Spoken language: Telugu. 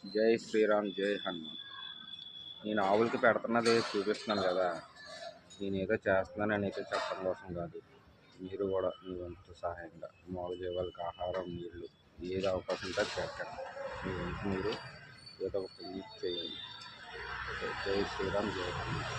జై శ్రీరామ్, జై హనుమాన్. నేను ఆవులకి పెడుతున్నది చూపిస్తున్నాను కదా, నేనేదో చేస్తున్నాను అయితే చెప్పడం కోసం కాదు. మీరు కూడా మీ వంతు సహాయంగా మామూలు జీవాలకు ఆహారం, నీళ్లు ఏది అవకాశం ఉంటే పెట్టండి. మీ వంతు మీరు ఏదో ఒక పని చేయండి. జై శ్రీరామ్, జై హనుమాన్.